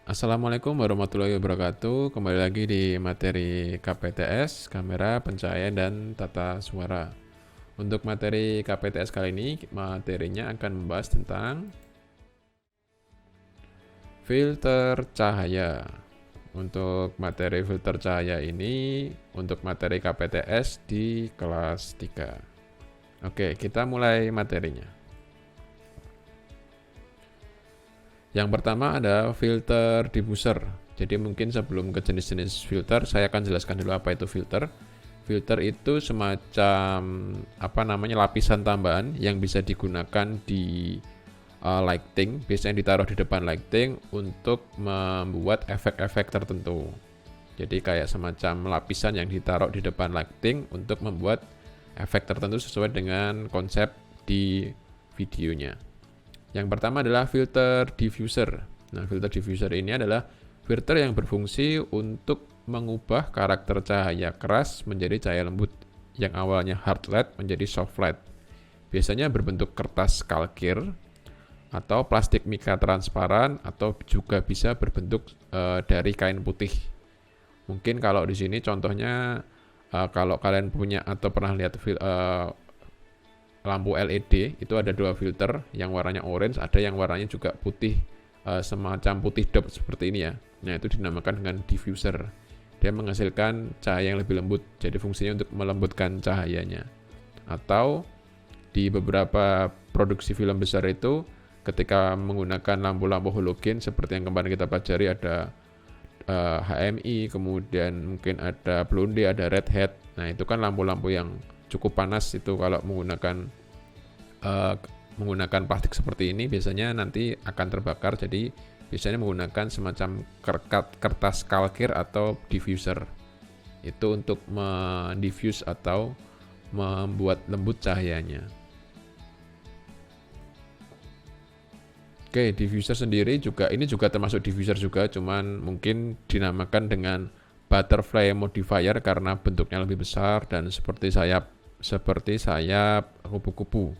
Assalamualaikum warahmatullahi wabarakatuh. Kembali lagi di materi KPTS, kamera, pencahayaan, dan tata suara. Untuk materi KPTS kali ini, materinya akan membahas tentang filter cahaya. Untuk materi filter cahaya ini, untuk materi KPTS di kelas 3. Oke, kita mulai materinya. Yang pertama ada filter diffuser. Jadi mungkin sebelum ke jenis-jenis filter, saya akan jelaskan dulu apa itu filter. Filter itu semacam lapisan tambahan yang bisa digunakan di lighting, biasanya ditaruh di depan lighting untuk membuat efek-efek tertentu. Jadi kayak semacam lapisan yang ditaruh di depan lighting untuk membuat efek tertentu sesuai dengan konsep di videonya. Yang pertama adalah filter diffuser. Nah, filter diffuser ini adalah filter yang berfungsi untuk mengubah karakter cahaya keras menjadi cahaya lembut, yang awalnya hard light menjadi soft light. Biasanya berbentuk kertas kalkir atau plastik mika transparan, atau juga bisa berbentuk dari kain putih. Mungkin kalau di sini contohnya kalau kalian punya atau pernah lihat lampu LED, itu ada dua filter, yang warnanya orange, ada yang warnanya juga putih, semacam putih dot seperti ini ya. Nah, itu dinamakan dengan diffuser. Dia menghasilkan cahaya yang lebih lembut, jadi fungsinya untuk melembutkan cahayanya. Atau di beberapa produksi film besar itu, ketika menggunakan lampu-lampu halogen seperti yang kemarin kita pelajari, ada HMI, kemudian mungkin ada blonde, ada red hat. Nah, itu kan lampu-lampu yang cukup panas itu. Kalau menggunakan plastik seperti ini, biasanya nanti akan terbakar. Jadi biasanya menggunakan semacam kertas kalkir atau diffuser. Itu untuk mendiffuse atau membuat lembut cahayanya. Oke, diffuser sendiri juga, ini juga termasuk diffuser juga, cuman mungkin dinamakan dengan butterfly modifier karena bentuknya lebih besar dan seperti sayap kupu-kupu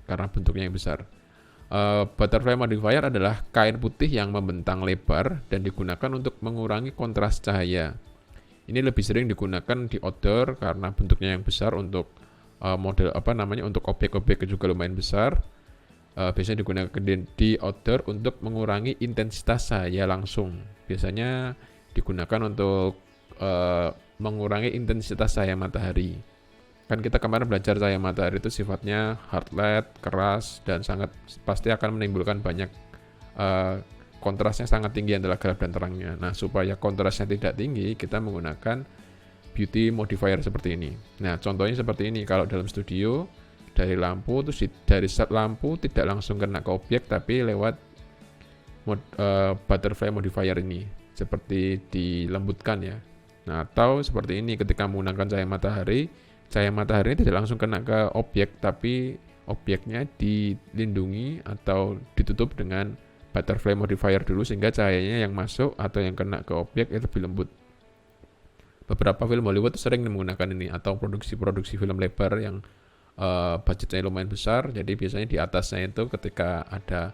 karena bentuknya yang besar. Butterfly modifier adalah kain putih yang membentang lebar dan digunakan untuk mengurangi kontras cahaya. Ini lebih sering digunakan di outdoor karena bentuknya yang besar, untuk untuk objek-objek juga lumayan besar. Biasanya digunakan di outdoor untuk mengurangi intensitas cahaya langsung. Biasanya digunakan untuk mengurangi intensitas cahaya matahari. Kan kita kemarin belajar cahaya matahari itu sifatnya hard light, keras, dan pasti akan menimbulkan banyak kontrasnya sangat tinggi antara gelap dan terangnya. Nah, supaya kontrasnya tidak tinggi, kita menggunakan beauty modifier seperti ini. Nah, contohnya seperti ini. Kalau dalam studio, dari lampu, terus dari lampu tidak langsung kena ke objek, tapi lewat butterfly modifier ini, seperti dilembutkan ya. Nah, atau seperti ini, ketika menggunakan cahaya matahari tidak langsung kena ke objek, tapi objeknya dilindungi atau ditutup dengan butterfly modifier dulu, sehingga cahayanya yang masuk atau yang kena ke objek itu lebih lembut. Beberapa film Hollywood sering menggunakan ini, atau produksi-produksi film lebar yang budgetnya lumayan besar. Jadi biasanya di atasnya itu, ketika ada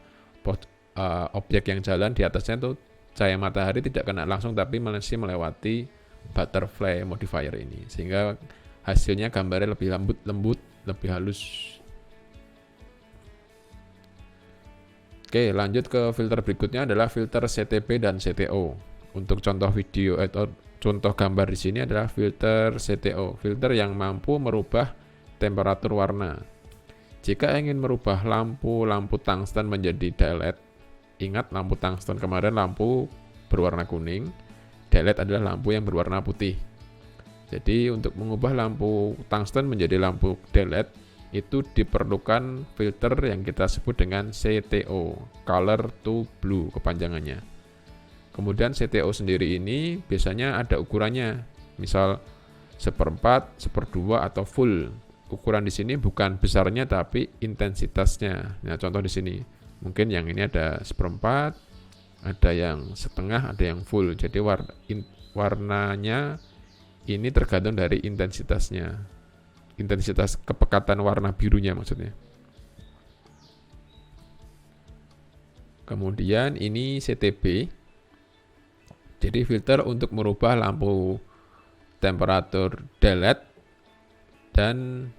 objek yang jalan, di atasnya itu cahaya matahari tidak kena langsung, tapi masih melewati butterfly modifier ini, sehingga hasilnya gambarnya lebih lembut, lebih halus. Oke, lanjut ke filter berikutnya adalah filter CTP dan CTO. Untuk contoh video atau contoh gambar di sini adalah filter CTO, filter yang mampu merubah temperatur warna. Jika ingin merubah lampu tungsten menjadi daylight, ingat lampu tungsten kemarin lampu berwarna kuning, daylight adalah lampu yang berwarna putih. Jadi untuk mengubah lampu tungsten menjadi lampu daylight itu diperlukan filter yang kita sebut dengan CTO, color to blue kepanjangannya. Kemudian CTO sendiri ini biasanya ada ukurannya, misal 1/4, 1/2 atau full. Ukuran di sini bukan besarnya tapi intensitasnya. Nah, contoh di sini mungkin yang ini ada 1/4, ada yang setengah, ada yang full. Jadi warnanya ini tergantung dari intensitasnya, intensitas kepekatan warna birunya maksudnya. Kemudian ini CTB. Jadi filter untuk merubah lampu temperatur daylight dan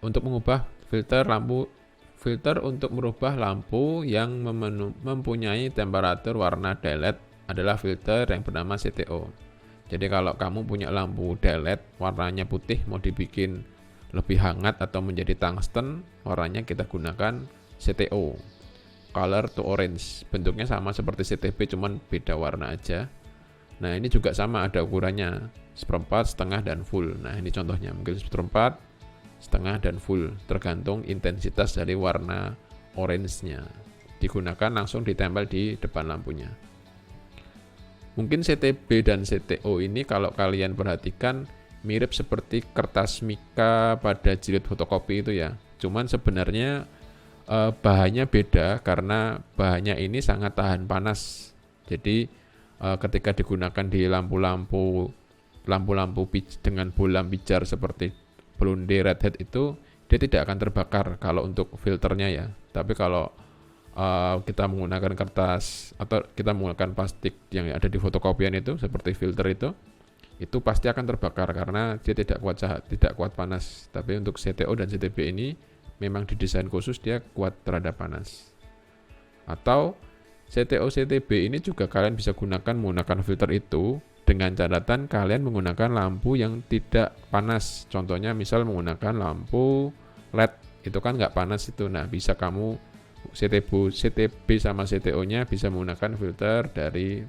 untuk mengubah filter untuk merubah lampu yang mempunyai temperatur warna daylight adalah filter yang bernama CTO. Jadi kalau kamu punya lampu daylight warnanya putih mau dibikin lebih hangat atau menjadi tungsten, warnanya kita gunakan CTO, color to orange. Bentuknya sama seperti CTB cuman beda warna aja. Nah ini juga sama, ada ukurannya seperempat, setengah, dan full. Nah ini contohnya mungkin seperempat, setengah, dan full, tergantung intensitas dari warna orange-nya. Digunakan langsung ditempel di depan lampunya. Mungkin CTB dan CTO ini kalau kalian perhatikan mirip seperti kertas mika pada jilid fotokopi itu ya. Cuman sebenarnya bahannya beda karena bahannya ini sangat tahan panas. Jadi ketika digunakan di lampu-lampu dengan bola pijar seperti blonde redhead itu, dia tidak akan terbakar kalau untuk filternya ya. Tapi kalau kita menggunakan kertas atau kita menggunakan plastik yang ada di fotokopian itu seperti filter itu pasti akan terbakar karena dia tidak kuat panas. Tapi untuk CTO dan CTB ini memang didesain khusus, dia kuat terhadap panas. Atau CTO CTB ini juga kalian bisa menggunakan filter itu dengan catatan kalian menggunakan lampu yang tidak panas. Contohnya misal menggunakan lampu LED, itu kan nggak panas itu. Nah bisa kamu CTB sama CTO-nya bisa menggunakan filter dari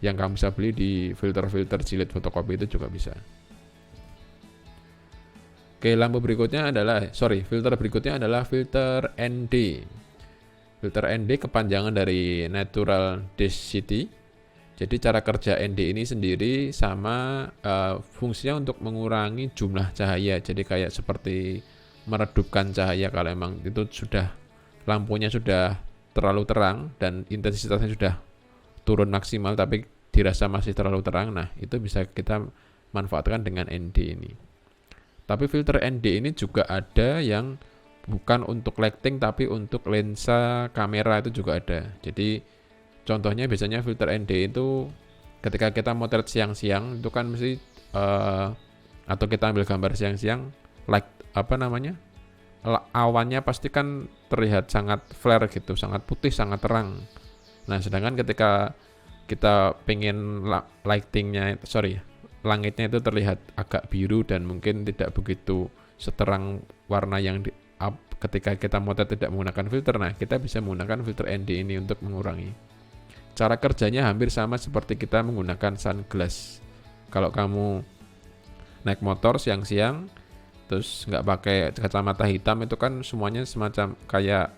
yang kamu bisa beli di filter jilid fotokopi itu juga bisa. Oke, filter berikutnya adalah filter ND. Filter ND kepanjangan dari Natural Density. Jadi cara kerja ND ini sendiri sama fungsinya untuk mengurangi jumlah cahaya. Jadi kayak seperti meredupkan cahaya kalau emang itu lampunya sudah terlalu terang dan intensitasnya sudah turun maksimal tapi dirasa masih terlalu terang. Nah, itu bisa kita manfaatkan dengan ND ini. Tapi filter ND ini juga ada yang bukan untuk lighting tapi untuk lensa kamera itu juga ada. Jadi contohnya biasanya filter ND itu ketika kita motret siang-siang itu kan mesti atau kita ambil gambar siang-siang awannya pasti kan terlihat sangat flare gitu, sangat putih, sangat terang. Nah, sedangkan ketika kita pengen langitnya itu terlihat agak biru dan mungkin tidak begitu seterang warna yang ketika kita motret tidak menggunakan filter. Nah, kita bisa menggunakan filter ND ini untuk mengurangi. Cara kerjanya hampir sama seperti kita menggunakan sunglass. Kalau kamu naik motor siang-siang terus nggak pakai kacamata hitam itu kan semuanya semacam kayak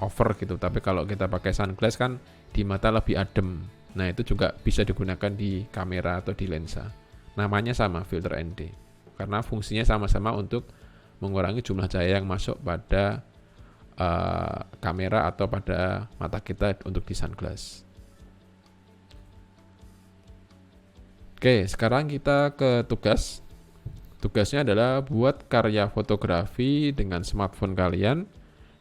over gitu. Tapi kalau kita pakai sunglass kan di mata lebih adem. Nah itu juga bisa digunakan di kamera atau di lensa. Namanya sama, filter ND, karena fungsinya sama-sama untuk mengurangi jumlah cahaya yang masuk pada kamera atau pada mata kita untuk di sunglass. Oke, sekarang kita ke tugas. Tugasnya adalah buat karya fotografi dengan smartphone kalian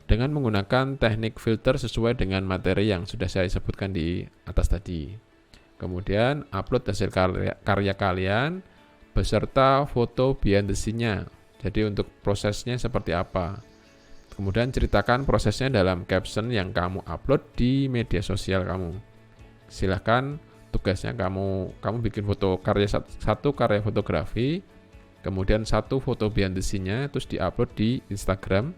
dengan menggunakan teknik filter sesuai dengan materi yang sudah saya sebutkan di atas tadi. Kemudian upload hasil karya kalian beserta foto behind the scene-nya. Jadi untuk prosesnya seperti apa. Kemudian ceritakan prosesnya dalam caption yang kamu upload di media sosial kamu. Silahkan tugasnya kamu bikin satu karya fotografi, kemudian satu foto behind the scene-nya, terus diupload di Instagram.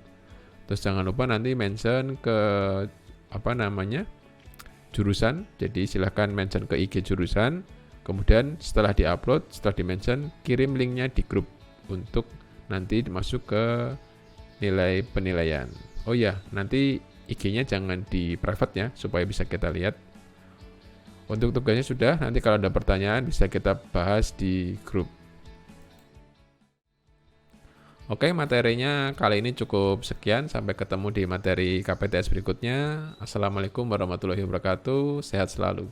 Terus jangan lupa nanti mention ke jurusan. Jadi silahkan mention ke IG jurusan. Kemudian setelah diupload, setelah dimention, kirim linknya di grup untuk nanti masuk ke nilai penilaian. Oh ya, nanti IG-nya jangan di private ya, supaya bisa kita lihat. Untuk tugasnya sudah, nanti kalau ada pertanyaan bisa kita bahas di grup. Oke, materinya kali ini cukup sekian. Sampai ketemu di materi KPTS berikutnya. Assalamualaikum warahmatullahi wabarakatuh. Sehat selalu.